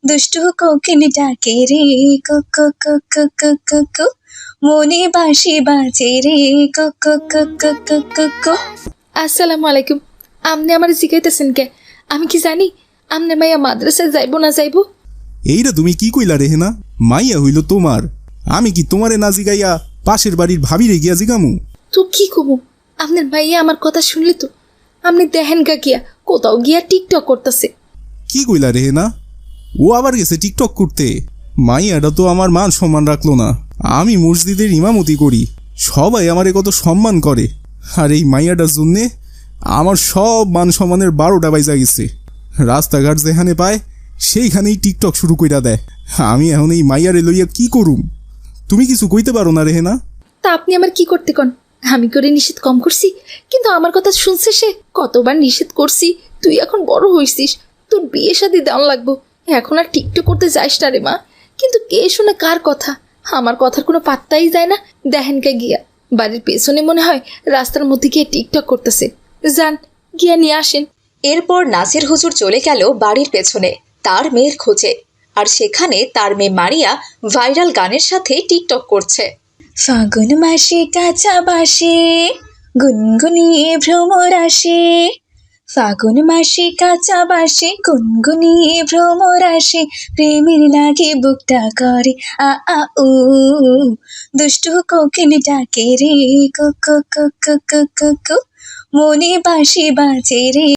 দুষ্টু কোকিল ডাকে রে কুকু কুকু কুকু কু, মনে বাঁশি বাজে রে কুকু কুকু কুকু কু। আসসালামু আলাইকুম। আপনি আমার জিজ্ঞাইতেছেন কে? আমি কি জানি আমনে মাইয়া মাদ্রাসায় যাইবো না যাইবো? এইটা তুমি কি কইলা রেহেনা? মাইয়া হইল তোমার, আমি কি তোমারে না জিগাইয়া পাশের বাড়ির ভাবিরে গিয়া জিগামু? তো কি কমু? আপনার মাইয়া আমার কথা শুনলি তো আপনি দেখেন গা গিয়া কোথাও গিয়া টিকটক করতেছে। কি কইলা রেহেনা? ও আবার গেছে টিকটক করতে? মাইয়াটা তো আমার মান সম্মান রাখলো না। আমি মসজিদের ইমামতি করি, সবাই আমারে কত সম্মান করে, আর এই মাইয়াটার জন্যে আমার সব মান সম্মানের 12টা বাজা গেছে। রাস্তাঘাট যেখানে পায় সেইখানেই টিকটক শুরু কইরা দেয়। আমি এখন এই মাইয়ারে লইয়া কি করুম? তুমি কিছু কইতে পারো না রেহেনা? তা আপনি আমার কি করতে কন? আমি করে নিষেধ কম করছি? কিন্তু আমার কথা শুনছে সে। কতবার নিষেধ করছি, তুই এখন বড় হইছিস, তোর বিয়ে শাদী দেওয়া লাগবো, এখন আর টিকটক করতে যাইস না রে মা। কিন্তু কে শুনে কার কথা? আমার কথার কোনো পাত্তাই যায় না। দেখেন কে গিয়া বাড়ির পেছনে মনে হয় রাস্তার মধ্যে গিয়ে টিকটক করতেছে। যান গিয়া নিয়ে আসেন। এরপর নাসির হুজুর চলে গেল বাড়ির পেছনে তার মেয়ের খোঁজে, আর সেখানে তার মেয়ে মারিয়া ভাইরাল গানের সাথে টিকটক করছে। ফাগুন মাসে কাঁচা বাসে গুনগুনিয়ে ভ্রমর আসে, ফাগুন মাসে কাঁচা বাসে গুনগুনিয়ে ভ্রমর আসে, প্রেমের লাগে বুকটা করে আ আ উ, দুষ্টু কোকিল ডাকে রে কুকু কুকু কুকু কু, মনে বাঁশি বাজে রে।